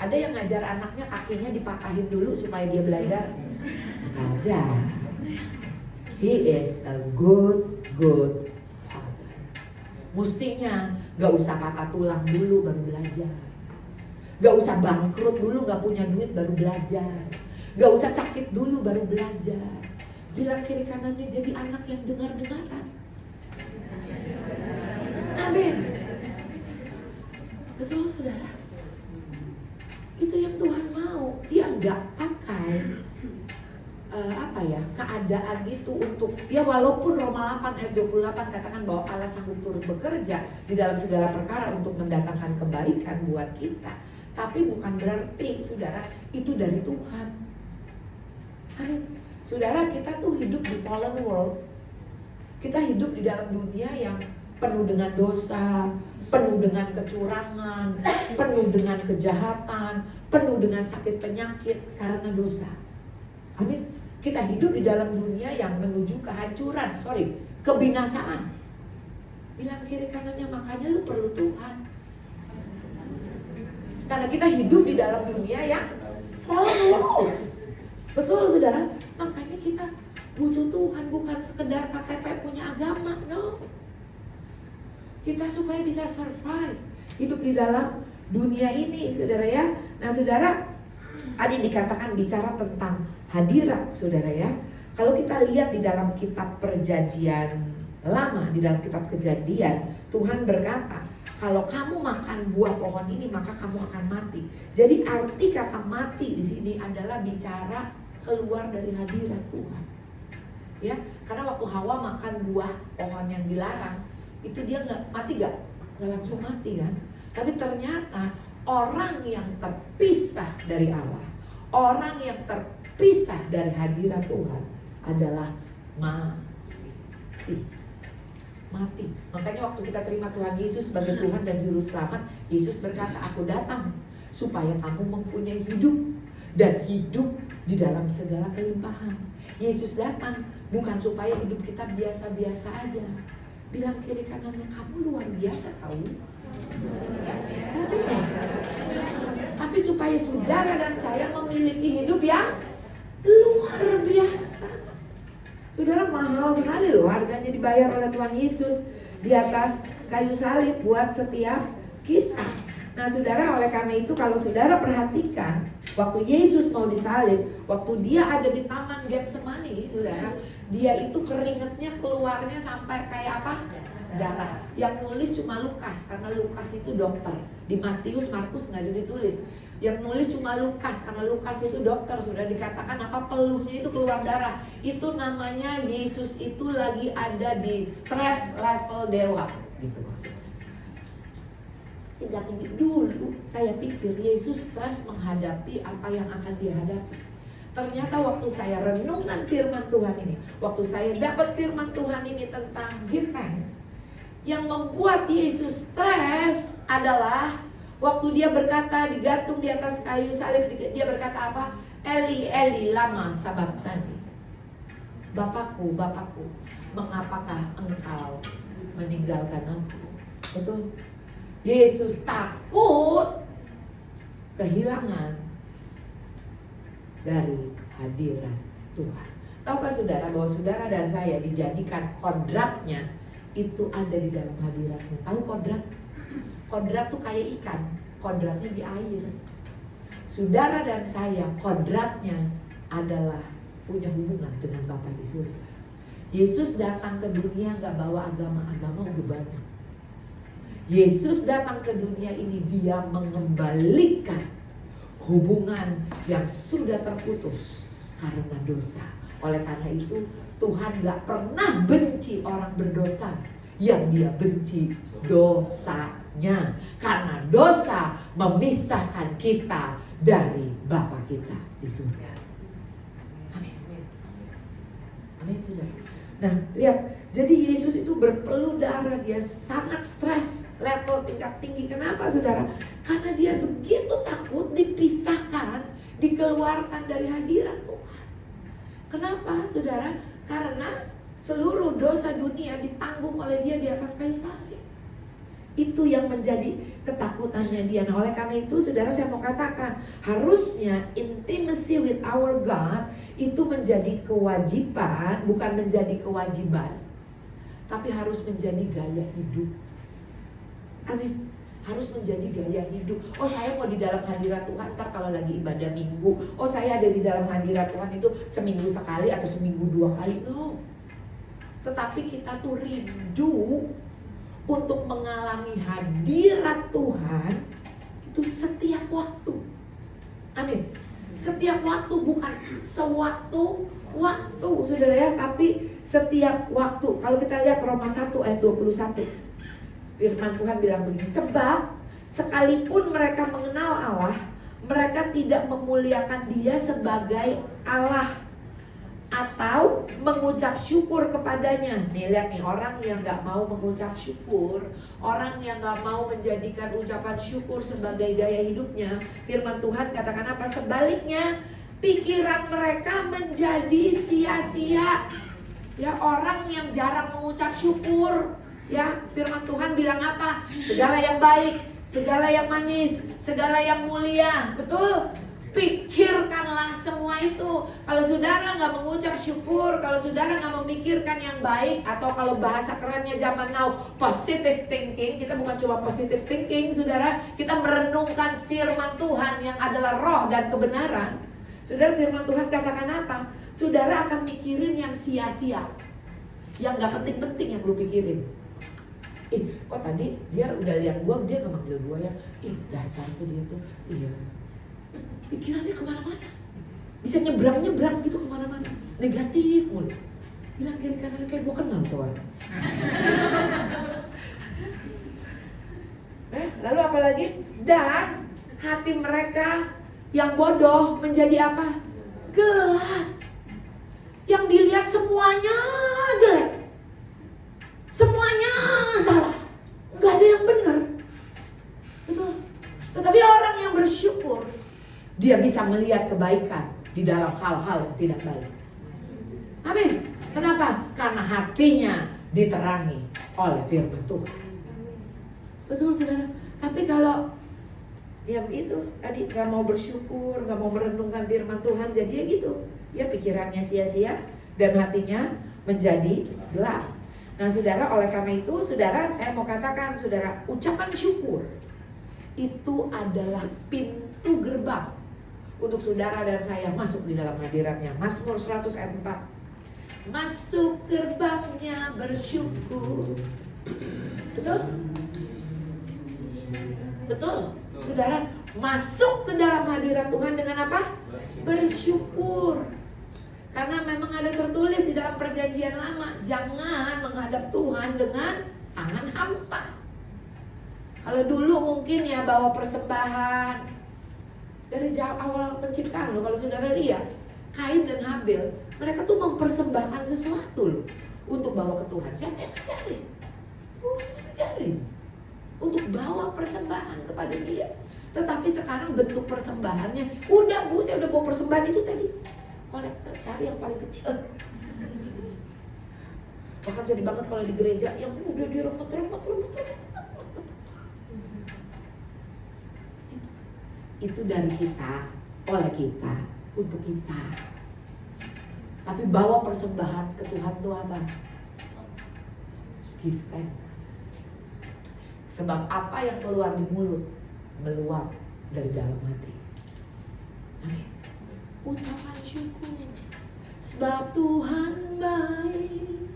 Ada yang ngajar anaknya kakinya dipatahin dulu supaya dia belajar? Ada. He is a good father. Mustinya gak usah patah tulang dulu baru belajar, gak usah bangkrut dulu gak punya duit baru belajar, gak usah sakit dulu baru belajar. Bilang kiri kanannya, jadi anak yang dengar-dengaran. Amin. Betul saudara? Itu yang Tuhan mau. Dia gak pakai keadaan itu untuk, ya walaupun Roma 8 ayat 28 katakan bahwa Allah sanggup turut bekerja di dalam segala perkara untuk mendatangkan kebaikan buat kita, tapi bukan berarti saudara itu dari Tuhan. Amin. Saudara, kita tuh hidup di fallen world. Kita hidup di dalam dunia yang penuh dengan dosa, penuh dengan kecurangan, penuh dengan kejahatan, penuh dengan sakit penyakit karena dosa. Amin. Kita hidup di dalam dunia yang menuju kehancuran, kebinasaan. Bilang kiri kanannya, makanya lu perlu Tuhan. Karena kita hidup di dalam dunia yang fallen world. Betul saudara? Makanya kita butuh Tuhan, bukan sekedar KTP punya agama, no. Kita supaya bisa survive, hidup di dalam dunia ini, saudara ya. Nah saudara, tadi dikatakan bicara tentang hadirat, saudara ya. Kalau kita lihat di dalam kitab Perjanjian Lama, di dalam kitab Kejadian, Tuhan berkata, kalau kamu makan buah pohon ini maka kamu akan mati. Jadi arti kata mati di sini adalah bicara keluar dari hadirat Tuhan. Ya, karena waktu Hawa makan buah pohon yang dilarang, itu dia nggak langsung mati kan? Tapi ternyata orang yang terpisah dari Allah, orang yang terpisah dari hadirat Tuhan adalah mati. Makanya waktu kita terima Tuhan Yesus sebagai Tuhan dan Juru Selamat, Yesus berkata, aku datang supaya kamu mempunyai hidup, dan hidup di dalam segala kelimpahan. Yesus datang bukan supaya hidup kita biasa-biasa aja. Bilang kiri kanannya, kamu luar biasa tahu. Tapi supaya saudara dan saya memiliki hidup yang luar biasa. Saudara, mahal sekali loh harganya dibayar oleh Tuhan Yesus di atas kayu salib buat setiap kita. Nah saudara, oleh karena itu kalau saudara perhatikan, waktu Yesus mau disalib, waktu dia ada di taman Getsemani, saudara, dia itu keringetnya keluarnya sampai kayak apa? Darah. Yang nulis cuma Lukas, karena Lukas itu dokter. Di Matius, Markus nggak ada ditulis. Yang nulis cuma Lukas, karena Lukas itu dokter. Sudah dikatakan apa, peluhnya itu keluar darah. Itu namanya Yesus itu lagi ada di stress level dewa, gitu maksudnya. Tinggi dulu saya pikir Yesus stres menghadapi apa yang akan dia hadapi. Ternyata waktu saya renungkan firman Tuhan ini, waktu saya dapat firman Tuhan ini tentang give thanks, yang membuat Yesus stres adalah waktu dia berkata digantung di atas kayu salib, dia berkata apa? Eli Eli lama sabachthani. Bapakku, Bapakku, mengapakah engkau meninggalkan aku? Betul. Yesus takut kehilangan dari hadirat Tuhan. Tahukah saudara bahwa saudara dan saya dijadikan kodratnya itu ada di dalam hadiratnya? Tahu kodrat? Kodrat tuh kayak ikan, kodratnya di air. Saudara dan saya kodratnya adalah punya hubungan dengan Bapa di surga. Yesus datang ke dunia gak bawa agama-agama udah banyak. Yesus datang ke dunia ini, dia mengembalikan hubungan yang sudah terputus karena dosa. Oleh karena itu Tuhan gak pernah benci orang berdosa. Yang dia benci dosanya. Karena dosa memisahkan kita dari Bapa kita di surga. Amin. Amin, saudara. Nah, lihat. Jadi Yesus itu berpeluh darah. Dia sangat stres, level tingkat tinggi. Kenapa, saudara? Karena dia begitu takut dipisahkan, dikeluarkan dari hadirat Tuhan. Kenapa, saudara? Karena seluruh dosa dunia ditanggung oleh dia di atas kayu salib. Itu yang menjadi ketakutannya dia. Nah, oleh karena itu, saudara, saya mau katakan, harusnya intimacy with our God itu menjadi kewajiban, bukan menjadi kewajiban, tapi harus menjadi gaya hidup. Amin. Harus menjadi gaya hidup. Oh, saya mau di dalam hadirat Tuhan ntar kalau lagi ibadah minggu. Oh, saya ada di dalam hadirat Tuhan itu seminggu sekali atau seminggu 2 kali. No. Tetapi kita tuh rindu untuk mengalami hadirat Tuhan itu setiap waktu. Amin. Setiap waktu, bukan sewaktu-waktu, saudara ya, tapi setiap waktu. Kalau kita lihat Roma 1 ayat 21, firman Tuhan bilang begini, sebab sekalipun mereka mengenal Allah, mereka tidak memuliakan Dia sebagai Allah atau mengucap syukur kepadanya. Nih lihat nih, orang yang gak mau mengucap syukur, orang yang gak mau menjadikan ucapan syukur sebagai gaya hidupnya, firman Tuhan katakan apa? Sebaliknya, pikiran mereka menjadi sia-sia. Ya, orang yang jarang mengucap syukur, ya, firman Tuhan bilang apa? Segala yang baik, segala yang manis, segala yang mulia. Betul? Pikirkanlah semua itu. Kalau saudara gak mengucap syukur, kalau saudara gak memikirkan yang baik, atau kalau bahasa kerennya zaman now, positive thinking. Kita bukan cuma positive thinking, saudara, kita merenungkan firman Tuhan yang adalah roh dan kebenaran. Saudara, firman Tuhan katakan apa? Saudara akan mikirin yang sia-sia, yang gak penting-penting yang lu pikirin. Kok tadi dia udah lihat gua, dia gak manggil gua ya. Dasar tuh dia tuh. Iya, pikirannya kemana-mana, bisa nyebrang-nyebrang gitu kemana-mana, negatif mulu. Bilang kiri kanan kayak gue kenal tuh orang. Lalu apa lagi? Dan hati mereka yang bodoh menjadi apa? Gelap. Yang dilihat semuanya jelek, semuanya salah, nggak ada yang benar. Betul. Tetapi orang yang bersyukur, dia bisa melihat kebaikan di dalam hal-hal yang tidak baik. Amin. Kenapa? Karena hatinya diterangi oleh firman Tuhan. Betul, saudara. Tapi kalau yang itu tadi gak mau bersyukur, gak mau merenungkan firman Tuhan, jadi ya gitu. Ya pikirannya sia-sia dan hatinya menjadi gelap. Nah, saudara, oleh karena itu, saudara, saya mau katakan, saudara, ucapan syukur itu adalah pintu gerbang untuk saudara dan saya masuk di dalam hadiratnya. Mazmur 100 ayat 4. Masuk gerbangnya bersyukur. Betul? Betul? Saudara, masuk ke dalam hadirat Tuhan dengan apa? Bersyukur. Karena memang ada tertulis di dalam perjanjian lama, jangan menghadap Tuhan dengan tangan hampa. Kalau dulu mungkin ya bawa persembahan dari awal penciptaan loh, kalau saudara lihat Kain dan Habil, mereka tuh mempersembahkan sesuatu loh untuk bawa ke Tuhan. Siapa yang ngajarin? Tuhan yang ngajarin untuk bawa persembahan kepada Dia. Tetapi sekarang bentuk persembahannya, udah Bu, saya udah bawa persembahan itu tadi, kolektor, cari yang paling kecil. Bahkan sedih banget kalau di gereja yang udah diremet. Itu dari kita, oleh kita, untuk kita. Tapi bawa persembahan ke Tuhan itu apa? Give thanks. Sebab apa yang keluar di mulut meluap dari dalam hati. Amin. Ucapan syukur. Sebab Tuhan baik.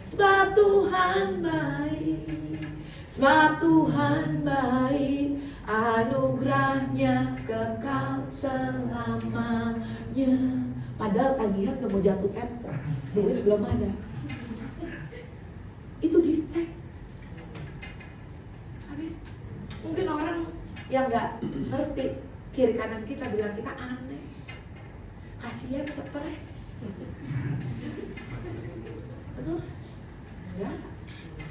Sebab Tuhan baik. Sebab Tuhan baik. anugerahnya kekal selamanya. Padahal tagihan udah mau jatuh tempo, duit belum ada. Itu give thanks. Amin. Mungkin orang yang nggak ngerti, kiri kanan kita bilang kita aneh, kasihan, stres. Betul? Ya.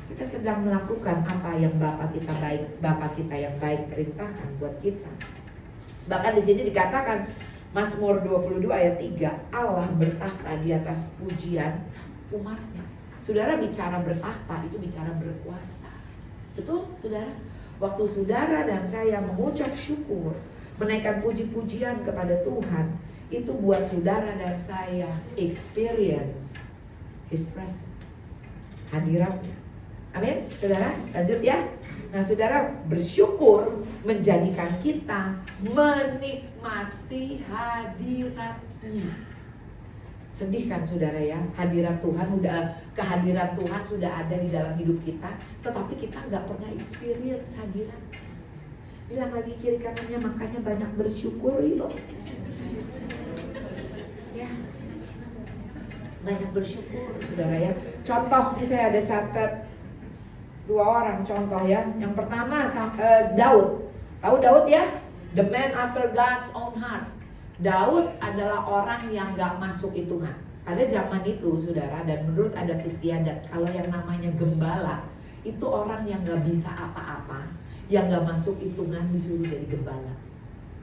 Kita sedang melakukan apa yang Bapa kita yang baik perintahkan buat kita. Bahkan di sini dikatakan Mazmur 22 ayat 3, Allah bertakhta di atas pujian umatnya. Saudara, bicara bertakhta itu bicara berkuasa. Betul, saudara? Waktu saudara dan saya mengucap syukur, menaikkan puji-pujian kepada Tuhan, itu buat saudara dan saya experience His presence, hadiratnya. Amin, saudara. Lanjut ya. Nah, saudara, bersyukur menjadikan kita menikmati hadiratnya. Sedih kan saudara ya, kehadiran Tuhan sudah ada di dalam hidup kita, tetapi kita nggak pernah experience hadirat. Bilang lagi kiri kanannya, makanya banyak bersyukur yuk. Ya, banyak bersyukur saudara ya. Contoh nih, saya ada catat 2 orang contoh ya. Yang pertama Daud. Tahu Daud ya? The man after God's own heart. Daud adalah orang yang gak masuk hitungan. Pada zaman itu saudara, dan menurut adat istiadat, kalau yang namanya gembala itu orang yang gak bisa apa-apa, yang gak masuk hitungan disuruh jadi gembala.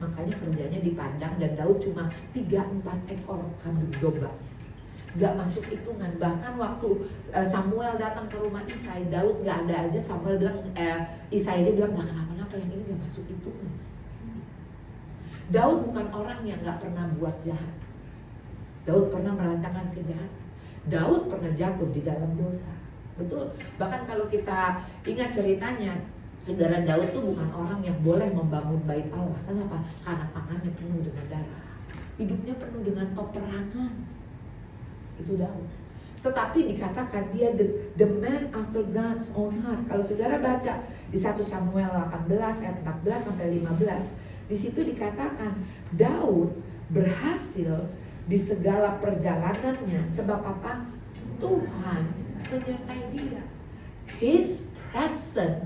Makanya kerjanya dipandang, dan Daud cuma 3-4 ekor kambing domba, gak masuk hitungan. Bahkan waktu Samuel datang ke rumah Isai, Daud gak ada aja. Samuel bilang, Isai dia bilang, gak kenapa-napa, yang ini gak masuk hitungan. Daud bukan orang yang gak pernah buat jahat. Daud pernah merancangkan kejahatan. Daud pernah jatuh di dalam dosa. Betul. Bahkan kalau kita ingat ceritanya, saudara, Daud tuh bukan orang yang boleh membangun bait Allah. Kenapa? Karena tangannya penuh dengan darah, hidupnya penuh dengan peperangan. Itu Daud. Tetapi dikatakan dia the man after God's own heart. Kalau saudara baca di 1 Samuel 18 ayat 14 sampai 15, di situ dikatakan Daud berhasil di segala perjalanannya. Sebab apa? Tuhan menyertai dia. His presence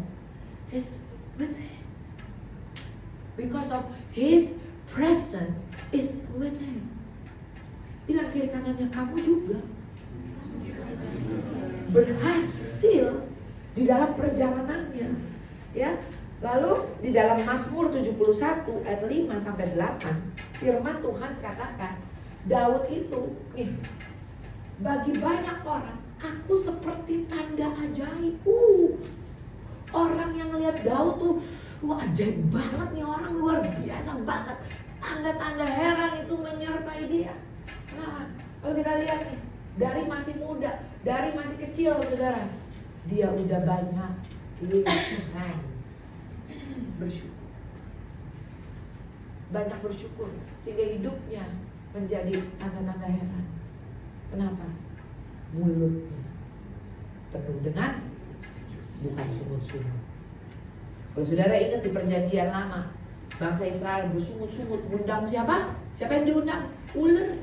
is with him. Because of His presence is with him. Bilang kiri kanannya, kamu juga berhasil di dalam perjalanannya, ya. Lalu di dalam Mazmur 71 ayat 5 sampai 8, firman Tuhan katakan, Daud itu nih, bagi banyak orang aku seperti tanda ajaib. Orang yang lihat Daud tuh, wah ajaib banget nih orang, luar biasa banget. Tanda-tanda heran itu menyertai dia. Kenapa? Kalau kita lihat nih, dari masih muda, dari masih kecil saudara, dia udah banyak bersyukur. Banyak bersyukur sehingga hidupnya menjadi tanda-tanda heran. Kenapa? Mulutnya penuh dengan bukan sungut-sungut. Kalau saudara ingat di perjanjian lama, bangsa Israel bersungut-sungut, ngundang siapa? Siapa yang diundang? Ular.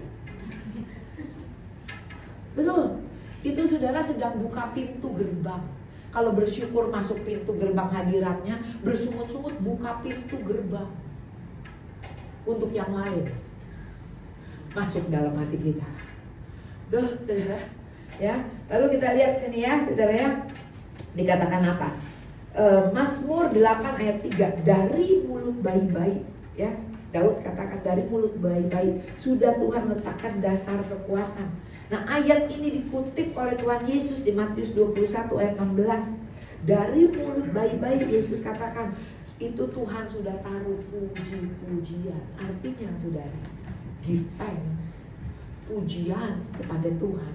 Betul. Itu saudara sedang buka pintu gerbang. Kalau bersyukur masuk pintu gerbang hadiratnya, bersungut-sungut buka pintu gerbang untuk yang lain masuk dalam hati kita. Tuh, saudara. Ya, lalu kita lihat sini ya, saudara ya. Dikatakan apa? Mazmur 8 ayat 3, dari mulut bayi-bayi, ya. Daud katakan dari mulut bayi-bayi sudah Tuhan letakkan dasar kekuatan. Nah, ayat ini dikutip oleh Tuhan Yesus di Matius 21 ayat 16. Dari mulut bayi-bayi Yesus katakan, itu Tuhan sudah taruh puji-pujian. Artinya saudara, give thanks, pujian kepada Tuhan,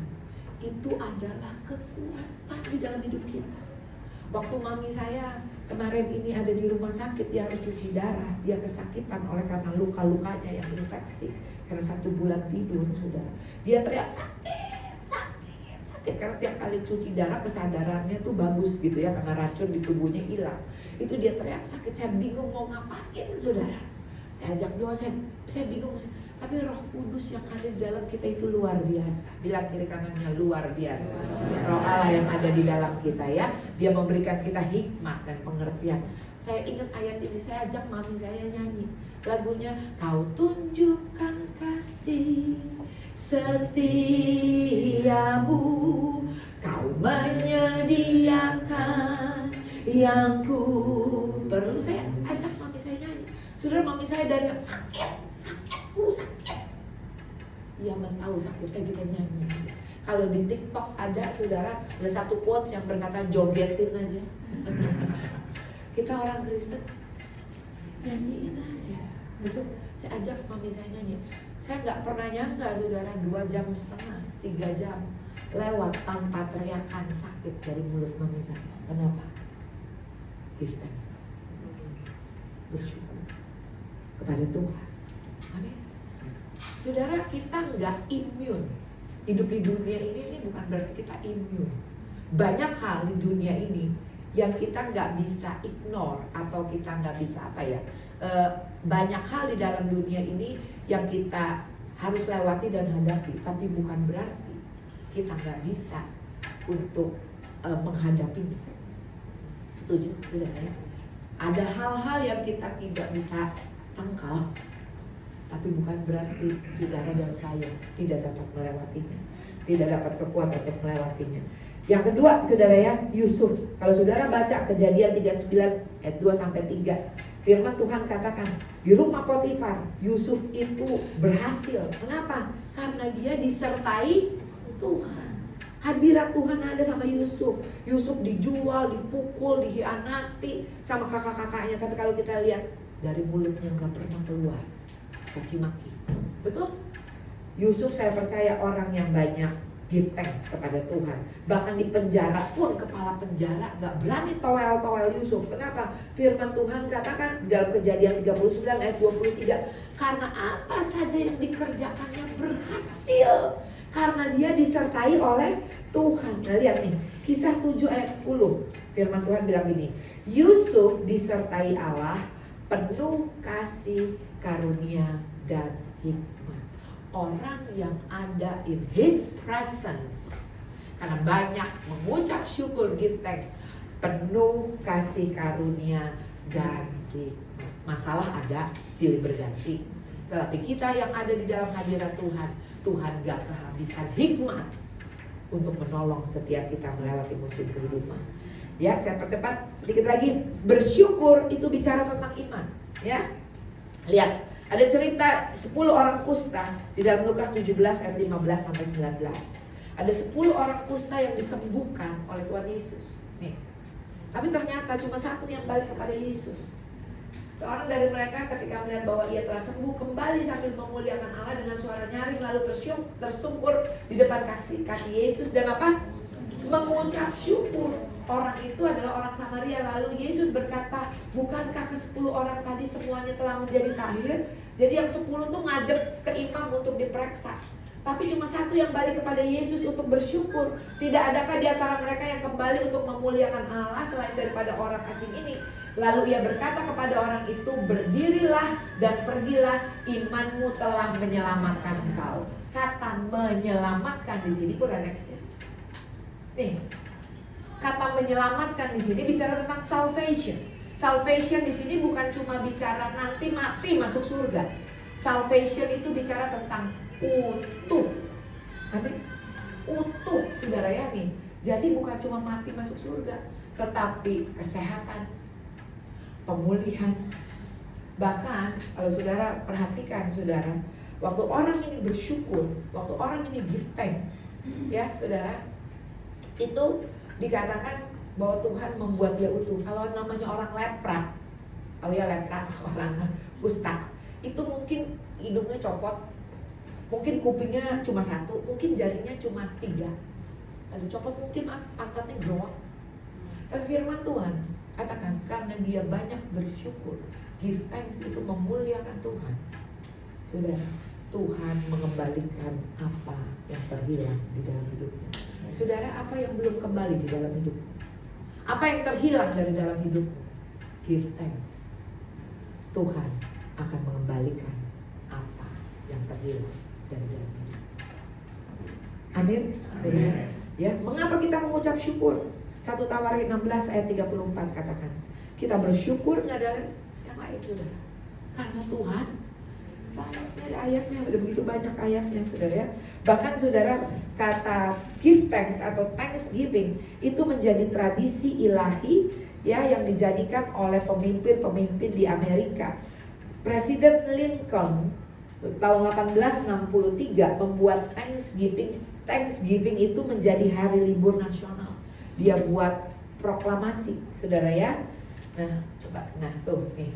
itu adalah kekuatan di dalam hidup kita. Waktu mami saya kemarin ini ada di rumah sakit, dia harus cuci darah. Dia kesakitan oleh karena luka-lukanya yang infeksi. Karena 1 bulan tidur, saudara. Dia teriak sakit. sakit karena tiap kali cuci darah kesadarannya tuh bagus gitu ya, karena racun di tubuhnya hilang. Itu dia teriak sakit, saya bingung mau ngapain saudara. Saya ajak doa, saya bingung. Tapi Roh Kudus yang ada di dalam kita itu luar biasa. Bilang kiri kanannya luar biasa. Roh Allah yang ada di dalam kita ya, dia memberikan kita hikmat dan pengertian. Saya ingat ayat ini, saya ajak mami saya nyanyi lagunya, kau tunjukkan kasih setiamu, kau menyediakan yang ku perlu. Saya ajak mami saya nyanyi. Saudara, mami saya dari yang sakit, sakit. Ia mau tahu sakit, kita nyanyi. Kalau di TikTok ada saudara, ada satu quotes yang berkata jogetin aja. Kita orang Kristen nyanyiin aja, betul? Saya ajak mami saya nyanyi. Saya nggak pernah nyangka saudara 2,5 jam, 3 jam lewat tanpa teriakan sakit dari mulut mami saya. Kenapa? Give thanks, bersyukur kepada Tuhan. Amin. Saudara, kita nggak imun. Hidup di dunia ini bukan berarti kita imun. Banyak hal di dunia ini yang kita nggak bisa ignore atau kita nggak bisa banyak hal di dalam dunia ini yang kita harus lewati dan hadapi, tapi bukan berarti kita nggak bisa untuk menghadapinya. Setuju, saudara ya? Ada hal-hal yang kita tidak bisa tangkal, tapi bukan berarti saudara dan saya tidak dapat melewatinya, tidak dapat kekuatan untuk melewatinya. Yang kedua, saudara ya, Yusuf. Kalau saudara baca Kejadian 39 ayat 2-3, firman Tuhan katakan, di rumah Potifar, Yusuf itu berhasil. Kenapa? Karena dia disertai Tuhan. Hadirat Tuhan ada sama Yusuf. Yusuf dijual, dipukul, dikhianati sama kakak-kakaknya. Tapi kalau kita lihat, dari mulutnya gak pernah keluar caci maki. Betul? Yusuf saya percaya orang yang banyak give thanks kepada Tuhan. Bahkan di penjara pun kepala penjara gak berani toel-toel Yusuf. Kenapa? Firman Tuhan katakan di dalam Kejadian 39 ayat 23, karena apa saja yang dikerjakannya berhasil, karena dia disertai oleh Tuhan. Nah lihat nih, Kisah 7 ayat 10, firman Tuhan bilang gini, Yusuf disertai Allah, penuh kasih, karunia, dan hikmat. Orang yang ada in His presence, karena banyak mengucap syukur, give thanks, penuh kasih karunia dan hikmat. Masalah ada, silih berganti. Tetapi kita yang ada di dalam hadirat Tuhan, Tuhan gak kehabisan hikmat untuk menolong setiap kita melewati musim kehidupan. Ya, saya percepat sedikit lagi. Bersyukur itu bicara tentang iman. Ya, lihat. Ada cerita 10 orang kusta di dalam Lukas 17 ayat 15-19. Ada 10 orang kusta yang disembuhkan oleh Tuhan Yesus. Nih. Tapi ternyata cuma satu yang balik kepada Yesus. Seorang dari mereka ketika melihat bahwa ia telah sembuh, kembali sambil memuliakan Allah dengan suara nyaring, lalu tersungkur di depan kaki Yesus dan apa? Mengucap syukur. Orang itu adalah orang Samaria. Lalu Yesus berkata, bukankah ke-10 orang tadi semuanya telah menjadi tahir? Jadi yang 10 tuh ngadep ke imam untuk diperiksa, tapi cuma satu yang balik kepada Yesus untuk bersyukur. Tidak adakah di antara mereka yang kembali untuk memuliakan Allah selain daripada orang asing ini? Lalu ia berkata kepada orang itu, berdirilah dan pergilah, imanmu telah menyelamatkan engkau. Kata menyelamatkan di sini kurang nextnya. Nih, kata menyelamatkan di sini bicara tentang salvation. Salvation di sini bukan cuma bicara nanti mati masuk surga. Salvation itu bicara tentang utuh. Tapi utuh, saudara ya nih. Jadi bukan cuma mati masuk surga, tetapi kesehatan, pemulihan. Bahkan kalau saudara perhatikan saudara, waktu orang ini bersyukur, waktu orang ini give thanks, ya saudara, itu dikatakan bahwa Tuhan membuat dia utuh. Kalau namanya orang lepra, tahu ya lepra, orang kusta, itu mungkin hidungnya copot, mungkin kupingnya cuma 1, mungkin jarinya cuma 3, ada copot, mungkin pantatnya growak. Tapi firman Tuhan katakan karena dia banyak bersyukur, give thanks itu memuliakan Tuhan. Saudara, Tuhan mengembalikan apa yang terhilang di dalam hidupnya. Saudara, apa yang belum kembali di dalam hidupmu? Apa yang terhilang dari dalam hidupmu? Give thanks. Tuhan akan mengembalikan apa yang terhilang dari dalam hidupmu. Amin. Saudara. Ya, mengapa kita mengucap syukur? 1 Tawarin 16 ayat 34 katakan, kita bersyukur nggak ada yang lain, saudara. Karena Tuhan banyak, ada ayatnya, ada begitu banyak ayatnya, saudara ya. Bahkan saudara, kata give thanks atau thanksgiving itu menjadi tradisi ilahi ya, yang dijadikan oleh pemimpin-pemimpin di Amerika. Presiden Lincoln tahun 1863 membuat Thanksgiving itu menjadi hari libur nasional. Dia buat proklamasi, saudara ya. Nah, coba, nah tuh nih,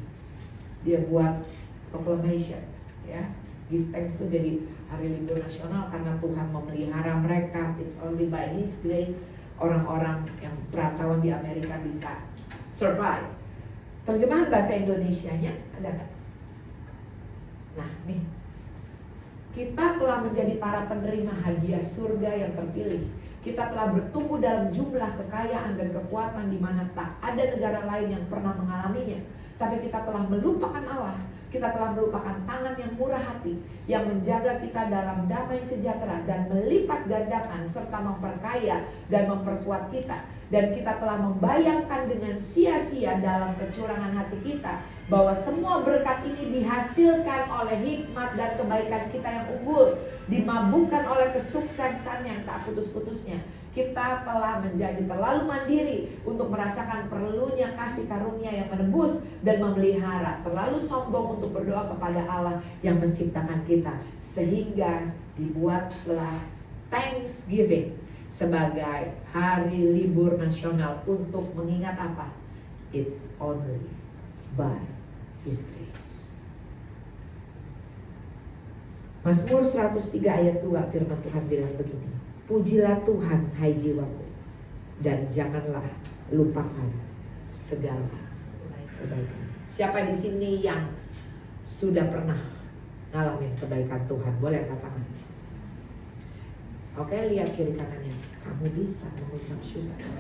dia buat proclamation, ya. Give thanks itu jadi hari libur nasional karena Tuhan memelihara mereka. It's only by His grace orang-orang yang perantauan di Amerika bisa survive. Terjemahan bahasa Indonesianya ada nggak? Nah, nih, kita telah menjadi para penerima hadiah surga yang terpilih. Kita telah bertumbuh dalam jumlah kekayaan dan kekuatan di mana tak ada negara lain yang pernah mengalaminya. Tapi kita telah melupakan Allah. Kita telah melupakan tangan yang murah hati yang menjaga kita dalam damai sejahtera dan melipat gandakan serta memperkaya dan memperkuat kita. Dan kita telah membayangkan dengan sia-sia dalam kecurangan hati kita bahwa semua berkat ini dihasilkan oleh hikmat dan kebaikan kita yang unggul, dimabukkan oleh kesuksesan yang tak putus-putusnya. Kita telah menjadi terlalu mandiri untuk merasakan perlunya kasih karunia yang menebus dan memelihara, terlalu sombong untuk berdoa kepada Allah yang menciptakan kita, sehingga dibuatlah Thanksgiving sebagai hari libur nasional untuk mengingat apa? It's only by His grace. Mazmur 103 ayat 2 firman Tuhan bilang begini, pujilah Tuhan hai jiwaku, dan janganlah lupakan segala kebaikan. Siapa di sini yang sudah pernah ngalamin kebaikan Tuhan? Boleh angkat tangan. Oke, lihat kiri kanannya. Kamu bisa mengucap syukur.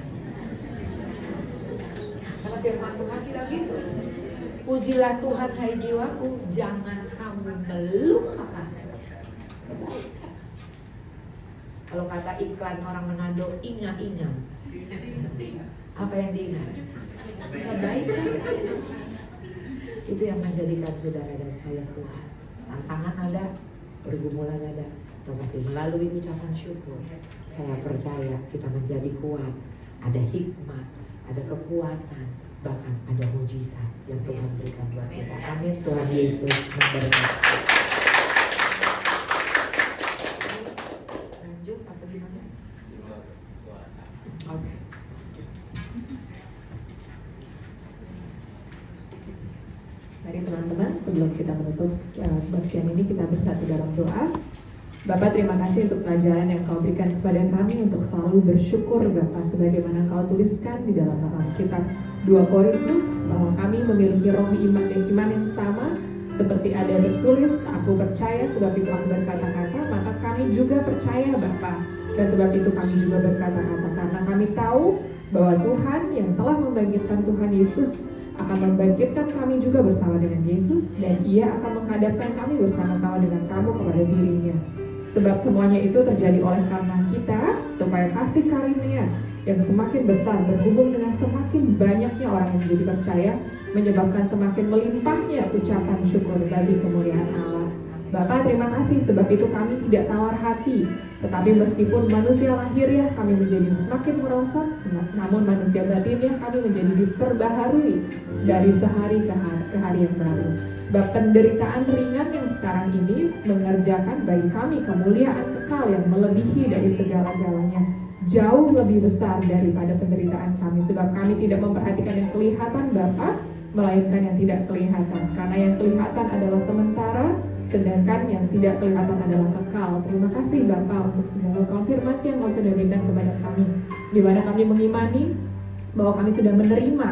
Karena firman Tuhan bilang gitu. Pujilah Tuhan hai jiwaku, jangan kamu melupakan kebaikan. Kalau kata iklan orang Manado, ingat-ingat. Apa yang diingat? Kebaikan. Itu yang menjadikan saudara dan saya kuat. Tantangan ada, pergumulan ada, tetapi melalui ucapan syukur, saya percaya kita menjadi kuat. Ada hikmat, ada kekuatan, bahkan ada mujizat yang Tuhan berikan buat kita. Amin. Tuhan Yesus memberkati. Lanjut atau gimana? Oke. Mari teman-teman, sebelum kita menutup bagian ini, kita bersatu dalam doa. Bapak, terima kasih untuk pelajaran yang Kau berikan kepada kami untuk selalu bersyukur, Bapak, sebagaimana Kau tuliskan di dalam kitab 2 Korintus bahwa kami memiliki roh iman yang sama, seperti ada tertulis, aku percaya sebab itu aku berkata-kata, maka kami juga percaya, Bapak, dan sebab itu kami juga berkata-kata, karena kami tahu bahwa Tuhan yang telah membangkitkan Tuhan Yesus akan membangkitkan kami juga bersama dengan Yesus, dan Ia akan menghadapkan kami bersama-sama dengan kamu kepada dirinya. Sebab semuanya itu terjadi oleh karena kita, supaya kasih karunia yang semakin besar berhubung dengan semakin banyaknya orang yang menjadi percaya, menyebabkan semakin melimpahnya ucapan syukur bagi kemuliaan Allah. Bapak, terima kasih sebab itu kami tidak tawar hati, tetapi meskipun manusia lahiriah kami menjadi semakin merosot, namun manusia batinnya kami menjadi diperbaharui dari sehari ke hari yang baru. Sebab penderitaan ringan yang sekarang ini mengerjakan bagi kami kemuliaan kekal yang melebihi dari segala-galanya, jauh lebih besar daripada penderitaan kami. Sebab kami tidak memperhatikan yang kelihatan, Bapak, melainkan yang tidak kelihatan. Karena yang kelihatan adalah sementara, sedangkan yang tidak kelihatan adalah kekal. Terima kasih Bapak untuk segala konfirmasi yang Kau sudah berikan kepada kami, di mana kami mengimani bahwa kami sudah menerima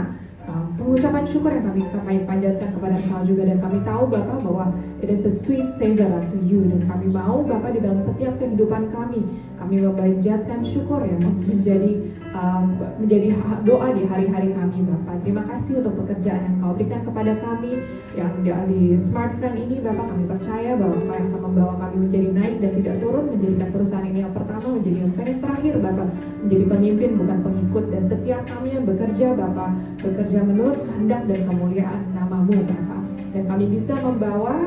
pengucapan syukur yang kami panjatkan kepada Engkau juga. Dan kami tahu Bapa bahwa it is a sweet savor unto you, dan kami mau Bapa di dalam setiap kehidupan kami memanjatkan syukur yang menjadi doa di hari-hari kami Bapa. Terima kasih untuk pekerjaan yang Kau berikan kepada kami yang di Smart Friend ini Bapa. Kami percaya bahwa Kau yang akan membawa kami menjadi naik dan tidak turun, menjadikan perusahaan ini yang pertama menjadi yang terakhir Bapa, menjadi pemimpin bukan pengikut. Dan setiap kami yang bekerja Bapa, bekerja menurut kehendak dan kemuliaan nama-Mu Bapa, dan kami bisa membawa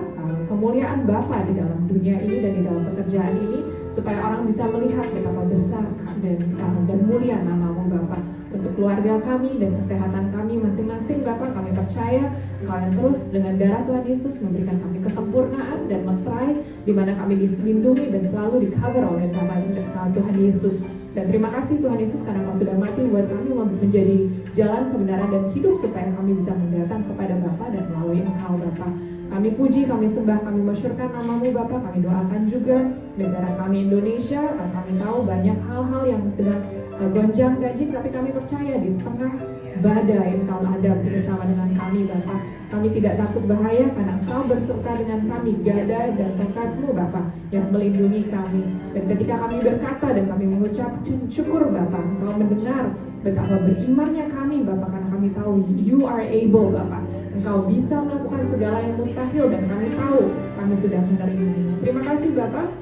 kemuliaan Bapa di dalam dunia ini dan di dalam pekerjaan ini, supaya orang bisa melihat betapa besar dan mulia nama-Mu Bapa. Untuk keluarga kami dan kesehatan kami masing-masing Bapa, kami percaya Engkau yang terus dengan darah Tuhan Yesus memberikan kami kesempurnaan dan meterai, di mana kami dilindungi dan selalu di cover oleh nama Tuhan Yesus. Dan terima kasih Tuhan Yesus karena Kau sudah mati buat kami menjadi jalan kebenaran dan hidup, supaya kami bisa mendatang kepada Bapa dan melalui Engkau Bapa. Kami puji, kami sembah, kami masyurkan nama-Mu Bapa. Kami doakan juga negara kami Indonesia. Kami tahu banyak hal-hal yang sedang gonjang-ganjing, tapi kami percaya di tengah badai Engkau ada bersama dengan kami Bapa. Kami tidak takut bahaya karena Engkau berserta dengan kami, gada dan tongkat-Mu Bapa yang melindungi kami. Dan ketika kami berkata dan kami mengucap syukur Bapa, Engkau mendengar betapa berimannya kami Bapa, karena kami tahu You are able Bapa. Engkau bisa melakukan segala yang mustahil, dan kami tahu kami sudah menerimanya. Terima kasih Bapa.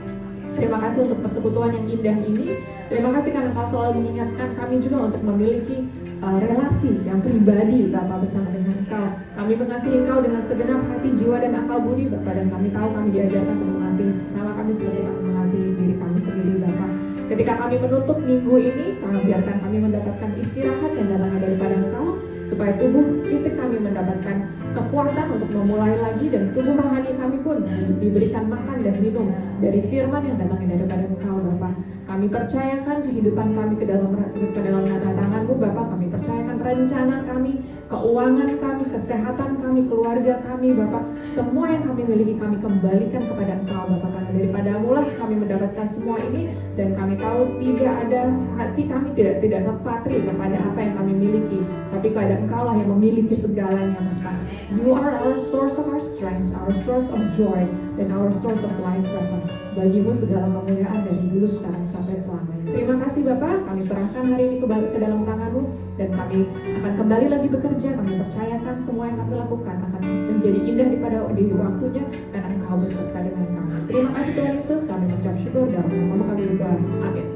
Terima kasih untuk persekutuan yang indah ini. Terima kasih karena Engkau selalu mengingatkan kami juga untuk memiliki relasi yang pribadi Bapa bersama dengan Engkau. Kami mengasihi Engkau dengan segenap hati, jiwa, dan akal budi Bapa. Dan kami tahu kami diajarkan untuk mengasihi sesama kami seperti kami mengasihi diri kami sendiri Bapa. Ketika kami menutup minggu ini, biarkan kami mendapatkan istirahat yang datangnya daripada Engkau, supaya tubuh fisik kami mendapatkan kekuatan untuk memulai lagi, dan tubuh rohani kami pun diberikan makan dan minum dari firman yang datangnya daripada Engkau Bapa. Kami percayakan kehidupan kami ke dalam tangan-Mu Bapa. Kami percayakan rencana kami, keuangan kami, kesehatan kami, keluarga kami Bapa. Semua yang kami miliki kami kembalikan kepada Engkau Bapa, karena daripada-Mu lah kami mendapatkan semua ini. Dan kami tahu tidak ada hati kami tidak terpatri kepada apa yang kami miliki, tapi kepada Engkau lah yang memiliki segalanya Bapa. You are our source of our strength, our source of joy, dan our source of life Bapa. Bagi-Mu segala kemuliaan dari dulu, sekarang, sampai selamanya. Terima kasih Bapa, kami serahkan hari ini ke dalam tangan-Mu, dan kami akan kembali lagi bekerja. Kami percayakan semua yang kami lakukan akan menjadi indah di waktunya, karena Engkau beserta dengan kami. Terima kasih Tuhan Yesus, kami mengucap syukur dalam nama-Mu kami berdoa. Amin.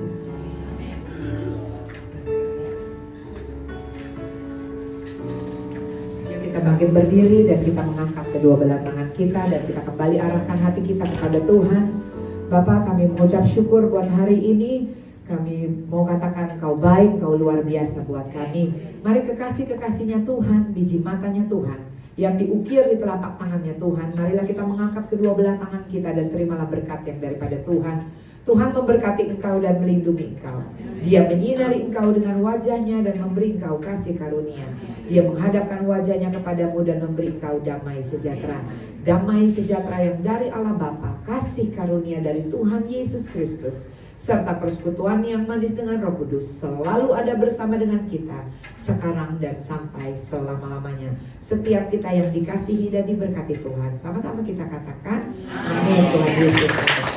Kita bangkit berdiri dan kita mengangkat kedua belah tangan kita, dan kita kembali arahkan hati kita kepada Tuhan. Bapa, kami mengucap syukur buat hari ini. Kami mau katakan Engkau baik, Engkau luar biasa buat kami. Mari kekasih-kekasihnya Tuhan, biji matanya Tuhan yang diukir di telapak tangannya Tuhan, marilah kita mengangkat kedua belah tangan kita dan terimalah berkat yang daripada Tuhan. Tuhan memberkati engkau dan melindungi engkau. Dia menyinari engkau dengan wajahnya dan memberi engkau kasih karunia. Dia menghadapkan wajahnya kepadamu dan memberi engkau damai sejahtera. Damai sejahtera yang dari Allah Bapa, kasih karunia dari Tuhan Yesus Kristus, serta persekutuan yang manis dengan Roh Kudus selalu ada bersama dengan kita sekarang dan sampai selama-lamanya. Setiap kita yang dikasihi dan diberkati Tuhan, sama-sama kita katakan amin. Tuhan Yesus.